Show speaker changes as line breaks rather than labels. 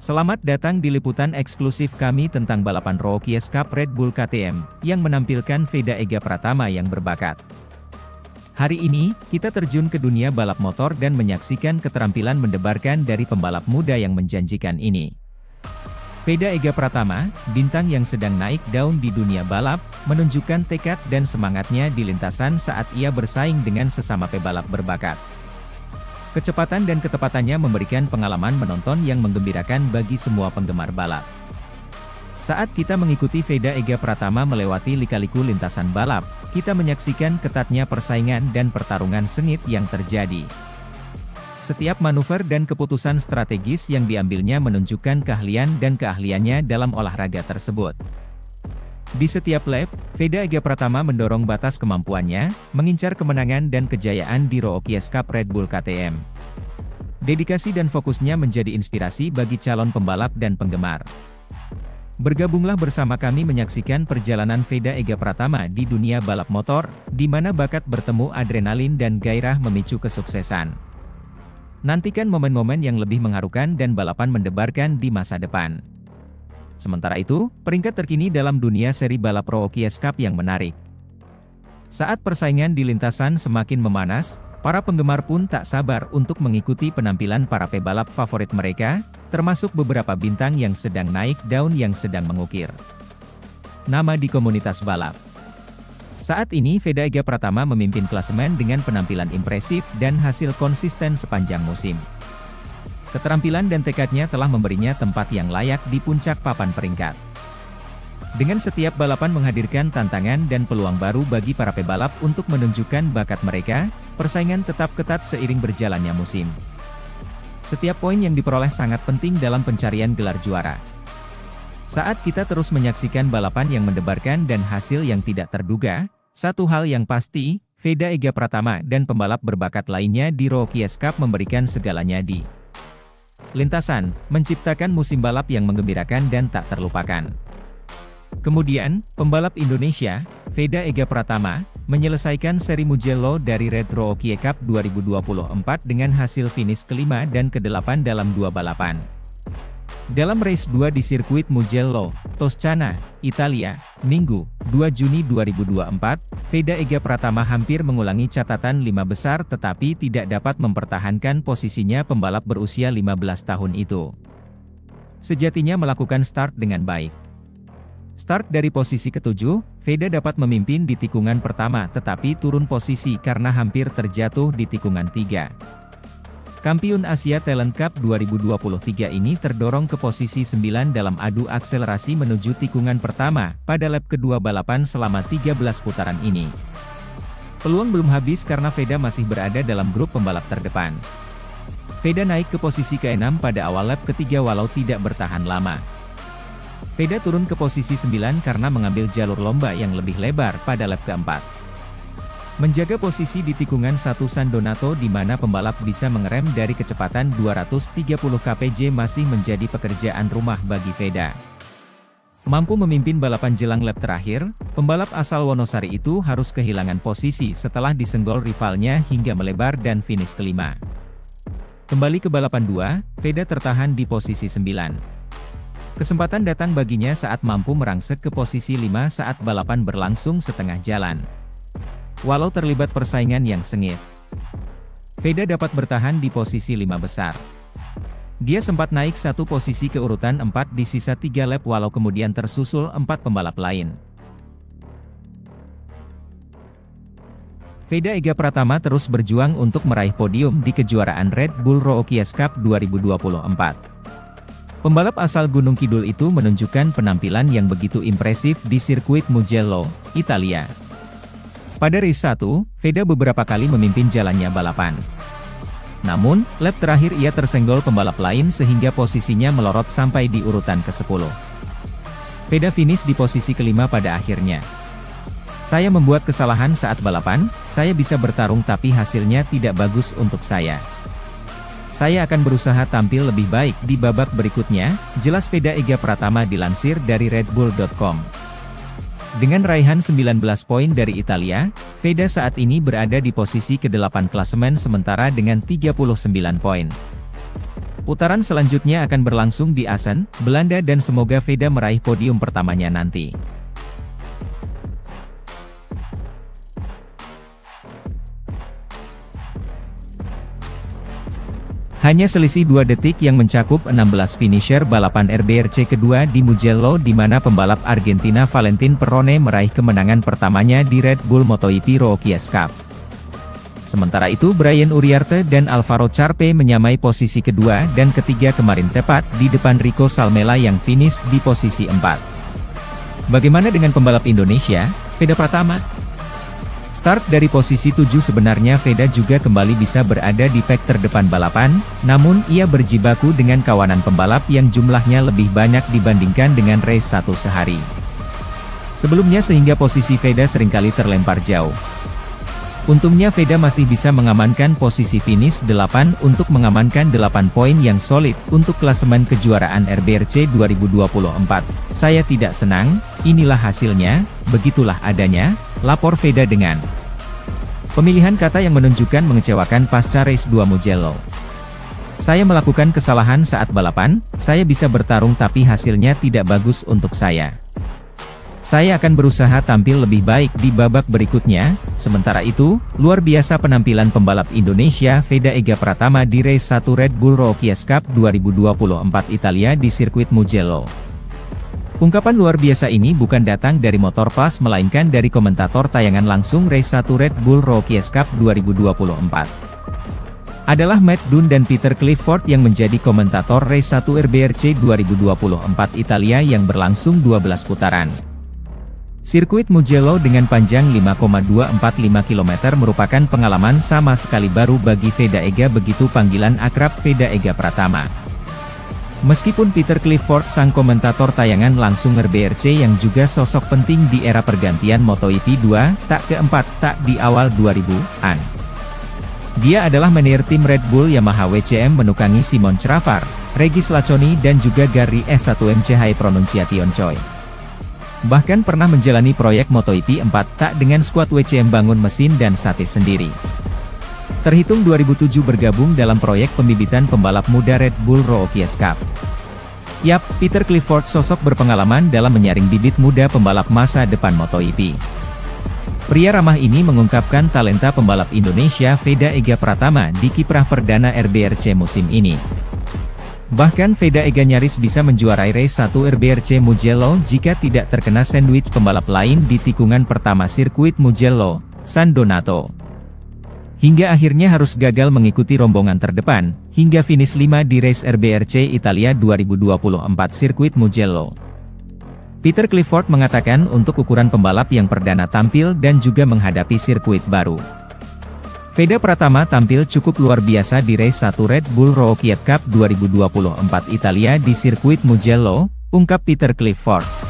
Selamat datang di liputan eksklusif kami tentang balapan Rookies Cup Red Bull KTM, yang menampilkan Veda Ega Pratama yang berbakat. Hari ini, kita terjun ke dunia balap motor dan menyaksikan keterampilan mendebarkan dari pembalap muda yang menjanjikan ini. Veda Ega Pratama, bintang yang sedang naik daun di dunia balap, menunjukkan tekad dan semangatnya di lintasan saat ia bersaing dengan sesama pebalap berbakat. Kecepatan dan ketepatannya memberikan pengalaman menonton yang menggembirakan bagi semua penggemar balap. Saat kita mengikuti Veda Ega Pratama melewati lika-liku lintasan balap, kita menyaksikan ketatnya persaingan dan pertarungan sengit yang terjadi. Setiap manuver dan keputusan strategis yang diambilnya menunjukkan keahlian dan keahliannya dalam olahraga tersebut. Di setiap lap, Veda Ega Pratama mendorong batas kemampuannya, mengincar kemenangan dan kejayaan di Rookies Cup Red Bull KTM. Dedikasi dan fokusnya menjadi inspirasi bagi calon pembalap dan penggemar. Bergabunglah bersama kami menyaksikan perjalanan Veda Ega Pratama di dunia balap motor, di mana bakat bertemu adrenalin dan gairah memicu kesuksesan. Nantikan momen-momen yang lebih mengharukan dan balapan mendebarkan di masa depan. Sementara itu, peringkat terkini dalam dunia seri balap Rookies Cup yang menarik. Saat persaingan di lintasan semakin memanas, para penggemar pun tak sabar untuk mengikuti penampilan para pebalap favorit mereka, termasuk beberapa bintang yang sedang naik daun yang sedang mengukir nama di komunitas balap. Saat ini Veda Ega Pratama memimpin klasemen dengan penampilan impresif dan hasil konsisten sepanjang musim. Keterampilan dan tekadnya telah memberinya tempat yang layak di puncak papan peringkat. Dengan setiap balapan menghadirkan tantangan dan peluang baru bagi para pebalap untuk menunjukkan bakat mereka, persaingan tetap ketat seiring berjalannya musim. Setiap poin yang diperoleh sangat penting dalam pencarian gelar juara. Saat kita terus menyaksikan balapan yang mendebarkan dan hasil yang tidak terduga, satu hal yang pasti, Veda Ega Pratama dan pembalap berbakat lainnya di Rookies Cup memberikan segalanya di lintasan, menciptakan musim balap yang menggembirakan dan tak terlupakan. Kemudian, pembalap Indonesia, Veda Ega Pratama, menyelesaikan seri Mugello dari Red Rookies Cup 2024 dengan hasil finish kelima dan ke-8 dalam dua balapan. Dalam race 2 di sirkuit Mugello, Toscana, Italia, Minggu, 2 Juni 2024, Veda Ega Pratama hampir mengulangi catatan 5 besar tetapi tidak dapat mempertahankan posisinya pembalap berusia 15 tahun itu. Sejatinya melakukan start dengan baik. Start dari posisi ke-7, Veda dapat memimpin di tikungan pertama tetapi turun posisi karena hampir terjatuh di tikungan 3. Kampiun Asia Talent Cup 2023 ini terdorong ke posisi 9 dalam adu akselerasi menuju tikungan pertama pada lap kedua balapan selama 13 putaran ini. Peluang belum habis karena Veda masih berada dalam grup pembalap terdepan. Veda naik ke posisi ke-6 pada awal lap ketiga walau tidak bertahan lama. Veda turun ke posisi 9 karena mengambil jalur lomba yang lebih lebar pada lap keempat. Menjaga posisi di tikungan 1 San Donato di mana pembalap bisa mengerem dari kecepatan 230 kpj masih menjadi pekerjaan rumah bagi Veda. Mampu memimpin balapan jelang lap terakhir, pembalap asal Wonosari itu harus kehilangan posisi setelah disenggol rivalnya hingga melebar dan finish kelima. Kembali ke balapan 2, Veda tertahan di posisi 9. Kesempatan datang baginya saat mampu merangsek ke posisi 5 saat balapan berlangsung setengah jalan. Walau terlibat persaingan yang sengit, Veda dapat bertahan di posisi 5 besar. Dia sempat naik satu posisi ke urutan 4 di sisa 3 lap walau kemudian tersusul 4 pembalap lain. Veda Ega Pratama terus berjuang untuk meraih podium di kejuaraan Red Bull Rookies Cup 2024. Pembalap asal Gunung Kidul itu menunjukkan penampilan yang begitu impresif di sirkuit Mugello, Italia. Pada race 1, Veda beberapa kali memimpin jalannya balapan. Namun, lap terakhir ia tersenggol pembalap lain sehingga posisinya melorot sampai di urutan ke-10. Veda finish di posisi kelima pada akhirnya. Saya membuat kesalahan saat balapan, saya bisa bertarung tapi hasilnya tidak bagus untuk saya. Saya akan berusaha tampil lebih baik di babak berikutnya, jelas Veda Ega Pratama dilansir dari redbull.com. Dengan raihan 19 poin dari Italia, Veda saat ini berada di posisi ke-8 klasemen sementara dengan 39 poin. Putaran selanjutnya akan berlangsung di Assen, Belanda dan semoga Veda meraih podium pertamanya nanti. Hanya selisih 2 detik yang mencakup 16 finisher balapan RBRC kedua di Mugello di mana pembalap Argentina Valentin Perrone meraih kemenangan pertamanya di Red Bull MotoGP Rookies Cup. Sementara itu Brian Uriarte dan Alvaro Charpe menyamai posisi kedua dan ketiga kemarin tepat di depan Rico Salmela yang finish di posisi 4. Bagaimana dengan pembalap Indonesia, Veda Pratama? Start dari posisi 7 sebenarnya Veda juga kembali bisa berada di pack terdepan balapan, namun ia berjibaku dengan kawanan pembalap yang jumlahnya lebih banyak dibandingkan dengan race 1 sehari sebelumnya sehingga posisi Veda seringkali terlempar jauh. Untungnya Veda masih bisa mengamankan posisi finish 8 untuk mengamankan 8 poin yang solid untuk klasemen kejuaraan RBRC 2024. Saya tidak senang, inilah hasilnya, begitulah adanya, lapor Veda dengan pemilihan kata yang menunjukkan mengecewakan pasca race 2 Mugello. Saya melakukan kesalahan saat balapan, saya bisa bertarung tapi hasilnya tidak bagus untuk saya. Saya akan berusaha tampil lebih baik di babak berikutnya. Sementara itu, luar biasa penampilan pembalap Indonesia Veda Ega Pratama di race 1 Red Bull Rookies Cup 2024 Italia di sirkuit Mugello. Ungkapan luar biasa ini bukan datang dari Motorpass melainkan dari komentator tayangan langsung race 1 Red Bull Rookies Cup 2024. Adalah Matt Dunn dan Peter Clifford yang menjadi komentator race 1 RBRC 2024 Italia yang berlangsung 12 putaran. Sirkuit Mugello dengan panjang 5,245 km merupakan pengalaman sama sekali baru bagi Veda Ega, begitu panggilan akrab Veda Ega Pratama. Meskipun Peter Clifford sang komentator tayangan langsung RBRC yang juga sosok penting di era pergantian MotoGP 2, tak keempat, tak di awal 2000-an. Dia adalah manajer tim Red Bull Yamaha WCM menukangi Simon Cravar, Regis Laconi dan juga Gary S1MC High Pronunciation Choi. Bahkan pernah menjalani proyek MotoGP 4 tak dengan skuad WCM bangun mesin dan satis sendiri. Terhitung 2007 bergabung dalam proyek pembibitan pembalap muda Red Bull Rookies Cup. Yap, Peter Clifford sosok berpengalaman dalam menyaring bibit muda pembalap masa depan MotoGP. Pria ramah ini mengungkapkan talenta pembalap Indonesia Veda Ega Pratama di kiprah perdana RBRC musim ini. Bahkan Veda Ega nyaris bisa menjuarai race 1 RBRC Mugello jika tidak terkena sandwich pembalap lain di tikungan pertama sirkuit Mugello, San Donato. Hingga akhirnya harus gagal mengikuti rombongan terdepan, hingga finish 5 di race RBRC Italia 2024 sirkuit Mugello. Peter Clifford mengatakan untuk ukuran pembalap yang perdana tampil dan juga menghadapi sirkuit baru, Veda Pratama tampil cukup luar biasa di race 1 Red Bull Rookies Cup 2024 Italia di sirkuit Mugello, ungkap Peter Clifford.